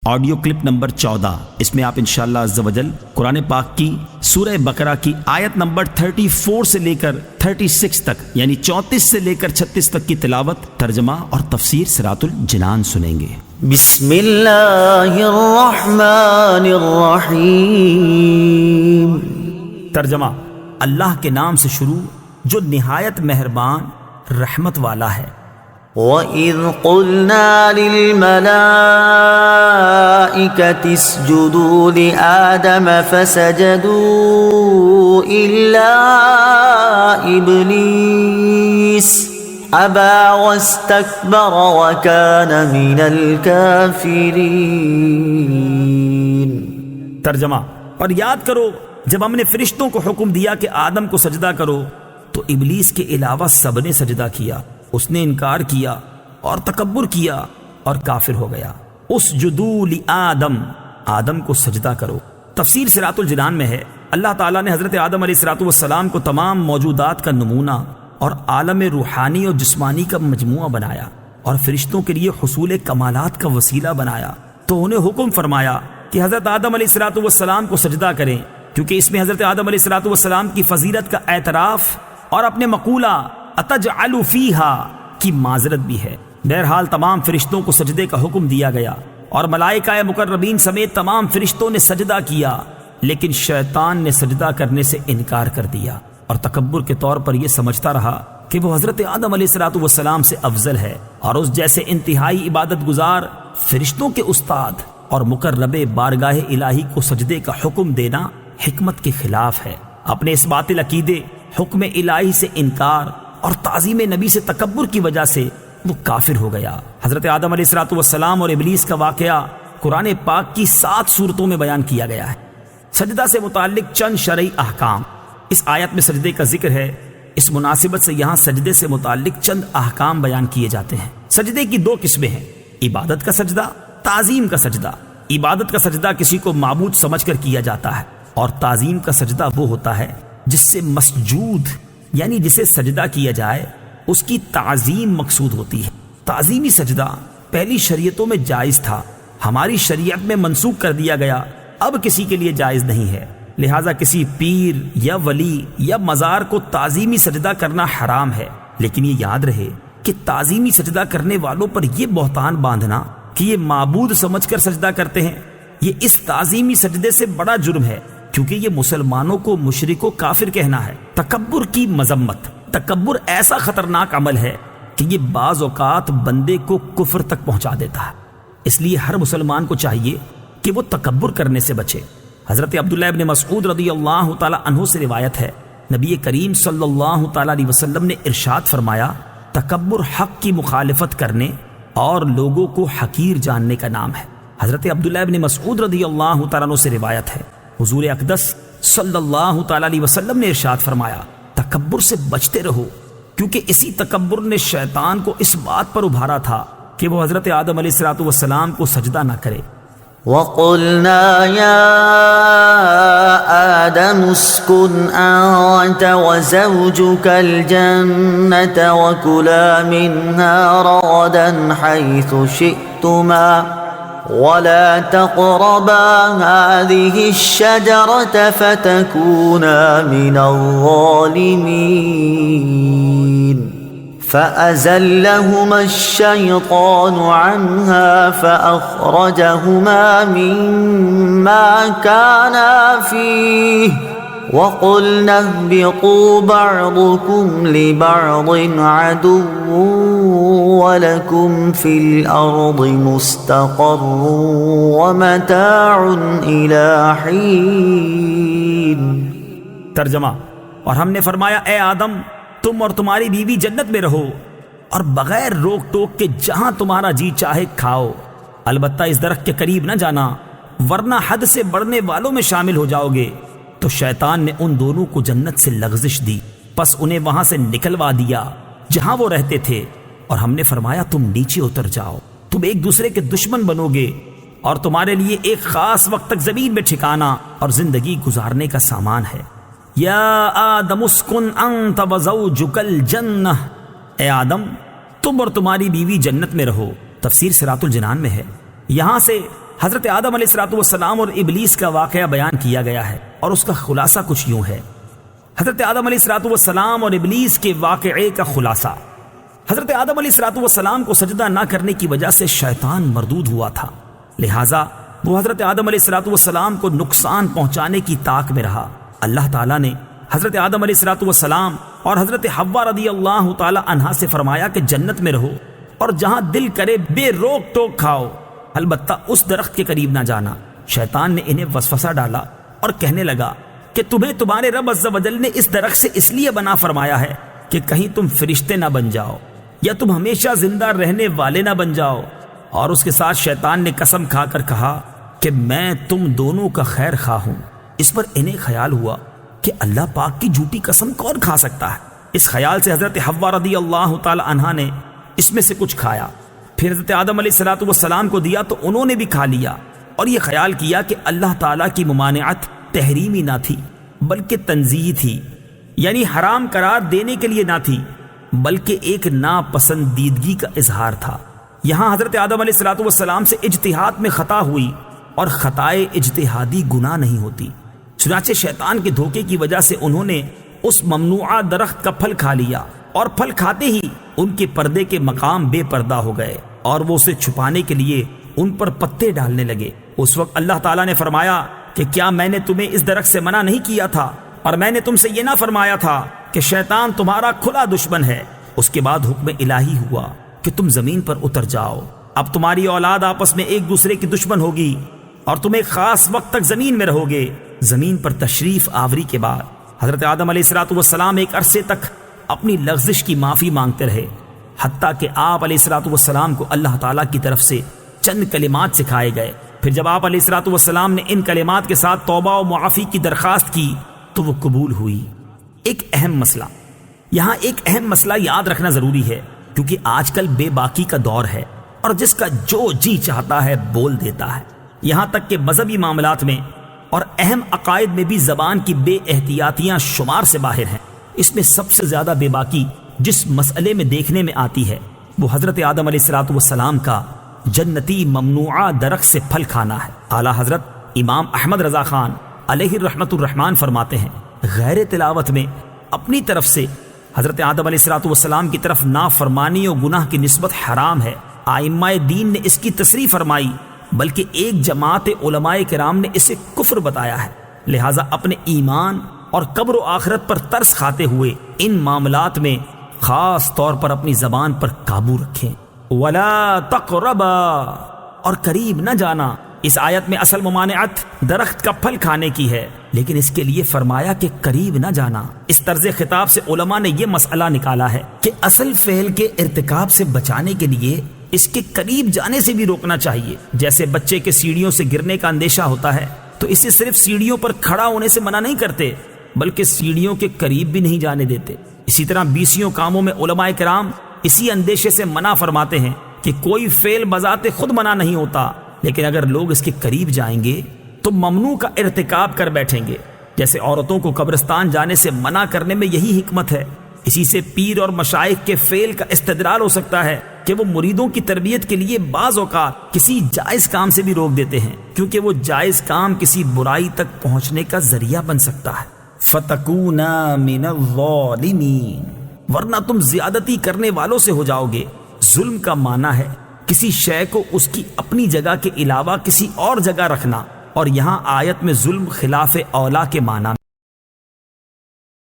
Audio clip number 14، اس میں آپ انشاءاللہ عز و جل قرآن پاک کی سورہ بقرہ کی آیت نمبر 34 سے لے کر 36 تک، یعنی 34 سے لے کر 36 تک کی تلاوت، ترجمہ اور تفسیر صراط الجنان سنیں گے۔ بسم اللہ الرحمن الرحیم۔ ترجمہ: اللہ کے نام سے شروع جو نہایت مہربان رحمت والا ہے۔ وَإِذْ قُلْنَا لِلْمَلَائِكَةِ اسْجُدُوا لِآدَمَ فَسَجَدُوا إِلَّا إِبْلِيسَ أَبَى وَاسْتَكْبَرَ وَكَانَ مِنَ الْكَافِرِينَ۔ ترجمہ: اور یاد کرو جب ہم نے فرشتوں کو حکم دیا کہ آدم کو سجدہ کرو تو ابلیس کے علاوہ سب نے سجدہ کیا، اس نے انکار کیا اور تکبر کیا اور کافر ہو گیا۔ اسجدوا لآدم، آدم کو سجدہ کرو۔ تفسیر صراط الجنان میں ہے اللہ تعالیٰ نے حضرت آدم علیہ السلام کو تمام موجودات کا نمونہ اور عالم روحانی اور جسمانی کا مجموعہ بنایا اور فرشتوں کے لیے حصول کمالات کا وسیلہ بنایا، تو انہیں حکم فرمایا کہ حضرت آدم علیہ السلام کو سجدہ کریں، کیونکہ اس میں حضرت آدم علیہ السلام کی فضیلت کا اعتراف اور اپنے مقولہ اتجعل فیہا کی معذرت بھی ہے۔ بہرحال تمام فرشتوں کو سجدے کا حکم دیا گیا اور ملائکہ مقربین سمیت تمام فرشتوں نے سجدہ کیا، لیکن شیطان نے سجدہ کرنے سے انکار کر دیا اور تکبر کے طور پر یہ سمجھتا رہا کہ وہ حضرت آدم علیہ السلام سے افضل ہے اور اس جیسے انتہائی عبادت گزار فرشتوں کے استاد اور مقرب بارگاہ الہی کو سجدے کا حکم دینا حکمت کے خلاف ہے۔ اپنے اس باطل عقیدے، حکم الہی سے انکار اور تعظیم نبی سے تکبر کی وجہ سے وہ کافر ہو گیا۔ حضرت آدم علیہ السلام اور ابلیس کا واقعہ قرآن پاک کی 7 سورتوں میں بیان کیا گیا ہے۔ سجدہ سے متعلق چند شرعی احکام اس آیت میں سجدے کا ذکر ہے، اس مناسبت سے یہاں سجدے سے متعلق چند احکام بیان کیے جاتے ہیں۔ سجدے کی 2 قسمیں ہیں، عبادت کا سجدہ، تعظیم کا سجدہ۔ عبادت کا سجدہ کسی کو معبود سمجھ کر کیا جاتا ہے، اور تعظیم کا سجدہ وہ ہوتا ہے جس سے مسجود یعنی جسے سجدہ کیا جائے اس کی تعظیم مقصود ہوتی ہے۔ تعظیمی سجدہ پہلی شریعتوں میں جائز تھا، ہماری شریعت میں منسوخ کر دیا گیا، اب کسی کے لیے جائز نہیں ہے، لہٰذا کسی پیر یا ولی یا مزار کو تعظیمی سجدہ کرنا حرام ہے۔ لیکن یہ یاد رہے کہ تعظیمی سجدہ کرنے والوں پر یہ بہتان باندھنا کہ یہ معبود سمجھ کر سجدہ کرتے ہیں، یہ اس تعظیمی سجدے سے بڑا جرم ہے، کیونکہ یہ مسلمانوں کو مشرک و کافر کہنا ہے۔ تکبر کی مذمت۔ تکبر ایسا خطرناک عمل ہے کہ یہ بعض اوقات بندے کو کفر تک پہنچا دیتا ہے، اس لیے ہر مسلمان کو چاہیے کہ وہ تکبر کرنے سے بچے۔ حضرت عبداللہ ابن مسعود رضی اللہ تعالی عنہ سے روایت ہے، نبی کریم صلی اللہ تعالی علیہ وسلم نے ارشاد فرمایا، تکبر حق کی مخالفت کرنے اور لوگوں کو حقیر جاننے کا نام ہے۔ حضرت عبداللہ ابن مسعود رضی اللہ تعالی عنہ سے روایت ہے، حضور اقدس صلی اللہ تعالی علیہ وسلم نے ارشاد فرمایا، تکبر سے بچتے رہو، کیونکہ اسی تکبر نے شیطان کو اس بات پر ابھارا تھا کہ وہ حضرت آدم علیہ السلام کو سجدہ نہ کرے۔ وَقُلْنَا يَا آدَمُ اسْكُنْ أَنْتَ وَزَوْجُكَ الْجَنَّةَ وَكُلَا مِنْهَا رَغَدًا حَيْثُ شِئْتُمَا وَلَا تَقْرَبَا هَٰذِهِ الشَّجَرَةَ فَتَكُونَا مِنَ الظَّالِمِينَ فَأَزَلَّهُمَا الشَّيْطَانُ عَنْهَا فَأَخْرَجَهُمَا مِمَّا كَانَا فِيهِ وَقُلْنَا اهْبِطُوا بَعْضُكُمْ لِبَعْضٍ عَدُوٌّ وَلَكُمْ فِي الْأَرْضِ مُسْتَقَرٌّ وَمَتَاعٌ إِلَىٰ حِينٍ۔ ترجمہ: اور ہم نے فرمایا، اے آدم، تم اور تمہاری بیوی جنت میں رہو اور بغیر روک ٹوک کے جہاں تمہارا جی چاہے کھاؤ، البتہ اس درخت کے قریب نہ جانا ورنہ حد سے بڑھنے والوں میں شامل ہو جاؤ گے۔ تو شیطان نے ان دونوں کو جنت سے لغزش دی، پس انہیں وہاں سے نکلوا دیا جہاں وہ رہتے تھے، اور ہم نے فرمایا تم نیچے اتر جاؤ، تم ایک دوسرے کے دشمن بنو گے اور تمہارے لیے ایک خاص وقت تک زمین میں ٹھکانا اور زندگی گزارنے کا سامان ہے۔ یا آدم اسکن انت وزوجک الجنہ، اے آدم تم اور تمہاری بیوی جنت میں رہو۔ تفسیر صراط الجنان میں ہے، یہاں سے حضرت آدم علیہ الصلوۃ والسلام اور ابلیس کا واقعہ بیان کیا گیا ہے، اور اس کا خلاصہ کچھ یوں ہے۔ حضرت آدم علیہ الصلوۃ والسلام اور ابلیس کے واقعے کا خلاصہ: حضرت آدم علیہ الصلوۃ والسلام کو سجدہ نہ کرنے کی وجہ سے شیطان مردود ہوا تھا، لہٰذا وہ حضرت آدم علیہ الصلوۃ والسلام کو نقصان پہنچانے کی طاق میں رہا۔ اللہ تعالیٰ نے حضرت آدم علیہ الصلوۃ والسلام اور حضرت حوا رضی اللہ تعالی عنہا سے فرمایا کہ جنت میں رہو اور جہاں دل کرے بے روک ٹوک کھاؤ، البتہ اس درخت کے قریب نہ جانا۔ شیطان نے انہیں وسوسہ ڈالا اور کہنے لگا کہ تمہیں تمہارے رب عز و جل نے اس درخت سے اس لیے بنا فرمایا ہے کہ کہیں تم فرشتے نہ بن جاؤ یا تم ہمیشہ زندہ رہنے والے نہ بن جاؤ۔ اور اس کے ساتھ شیطان نے قسم کھا کر کہا کہ میں تم دونوں کا خیر خواہ ہوں۔ اس پر انہیں خیال ہوا کہ اللہ پاک کی جھوٹی قسم کون کھا سکتا ہے۔ اس خیال سے حضرت حوا رضی اللہ تعالی عنہا نے اس میں سے کچھ کھایا، پھر حضرت آدم علیہ الصلوۃ والسلام کو دیا تو انہوں نے بھی کھا لیا، اور یہ خیال کیا کہ اللہ تعالیٰ کی ممانعت تحریمی نہ تھی بلکہ تنزیہی تھی، یعنی حرام قرار دینے کے لیے نہ تھی بلکہ ایک ناپسندیدگی کا اظہار تھا۔ یہاں حضرت آدم علیہ الصلوۃ والسلام سے اجتہاد میں خطا ہوئی، اور خطائے اجتہادی گناہ نہیں ہوتی، چنانچہ شیطان کے دھوکے کی وجہ سے انہوں نے اس ممنوعہ درخت کا پھل کھا لیا، اور پھل کھاتے ہی ان کے پردے کے مقام بے پردہ ہو گئے، اور وہ اسے چھپانے کے لیے ان پر پتے ڈالنے لگے۔ اس وقت اللہ تعالیٰ نے فرمایا کہ کیا میں نے تمہیں اس درخت سے منع نہیں کیا تھا، اور میں نے تم سے یہ نہ فرمایا تھا کہ شیطان تمہارا کھلا دشمن ہے؟ اس کے بعد حکم الہی ہوا کہ تم زمین پر اتر جاؤ، اب تمہاری اولاد آپس میں ایک دوسرے کی دشمن ہوگی، اور تم ایک خاص وقت تک زمین میں رہو گے۔ زمین پر تشریف آوری کے بعد حضرت آدم علیہ الصلوۃ والسلام ایک عرصے تک اپنی لغزش کی معافی مانگتے رہے، حتیٰ کہ آپ علیہ الصلوۃ والسلام کو اللہ تعالیٰ کی طرف سے چند کلمات سکھائے گئے۔ پھر جب آپ علیہ الصلوۃ والسلام نے ان کلمات کے ساتھ توبہ و معافی کی درخواست کی تو وہ قبول ہوئی۔ ایک اہم مسئلہ یاد رکھنا ضروری ہے، کیونکہ آج کل بے باکی کا دور ہے، اور جس کا جو جی چاہتا ہے بول دیتا ہے، یہاں تک کہ مذہبی معاملات میں اور اہم عقائد میں بھی زبان کی بے احتیاطیاں شمار سے باہر ہیں۔ اس میں سب سے زیادہ بے باکی جس مسئلے میں دیکھنے میں آتی ہے وہ حضرت آدم علیہ الصلوۃ والسلام کا جنتی ممنوعہ درخت سے پھل کھانا ہے۔ اعلیٰ حضرت امام احمد رضا خان علیہ رحمت الرحمان فرماتے ہیں، غیر تلاوت میں اپنی طرف سے حضرت آدم علیہ الصلوۃ والسلام کی طرف نافرمانی و گناہ کی نسبت حرام ہے۔ ائمہ دین نے اس کی تصریح فرمائی، بلکہ ایک جماعت علماء کرام نے اسے کفر بتایا ہے۔ لہٰذا اپنے ایمان اور قبر و آخرت پر ترس کھاتے ہوئے ان معاملات میں خاص طور پر اپنی زبان پر قابو رکھیں۔ وَلَا تَقْرَبَا، اور قریب نہ جانا۔ اس آیت میں اصل ممانعت درخت کا پھل کھانے کی ہے، لیکن اس کے لیے فرمایا کہ قریب نہ جانا۔ اس طرز خطاب سے علماء نے یہ مسئلہ نکالا ہے کہ اصل فعل کے ارتکاب سے بچانے کے لیے اس کے قریب جانے سے بھی روکنا چاہیے۔ جیسے بچے کے سیڑھیوں سے گرنے کا اندیشہ ہوتا ہے تو اسے صرف سیڑھیوں پر کھڑا ہونے سے منع نہیں کرتے بلکہ سیڑھیوں کے قریب بھی نہیں جانے دیتے۔ اسی طرح بیسیوں کاموں میں علماء کرام اسی اندیشے سے منع فرماتے ہیں کہ کوئی فعل بذات خود منع نہیں ہوتا، لیکن اگر لوگ اس کے قریب جائیں گے تو ممنوع کا ارتکاب کر بیٹھیں گے۔ جیسے عورتوں کو قبرستان جانے سے منع کرنے میں یہی حکمت ہے۔ اسی سے پیر اور مشائخ کے فعل کا استدلال ہو سکتا ہے کہ وہ مریدوں کی تربیت کے لیے بعض اوقات کسی جائز کام سے بھی روک دیتے ہیں، کیونکہ وہ جائز کام کسی برائی تک پہنچنے کا ذریعہ بن سکتا ہے۔ فَتَكُونَا مِنَ الظَّالِمِينَ، ورنہ تم زیادتی کرنے والوں سے ہو جاؤ گے۔ ظلم کا معنی ہے کسی شے کو اس کی اپنی جگہ کے علاوہ کسی اور جگہ رکھنا، اور یہاں آیت میں ظلم خلاف اولا کے معنی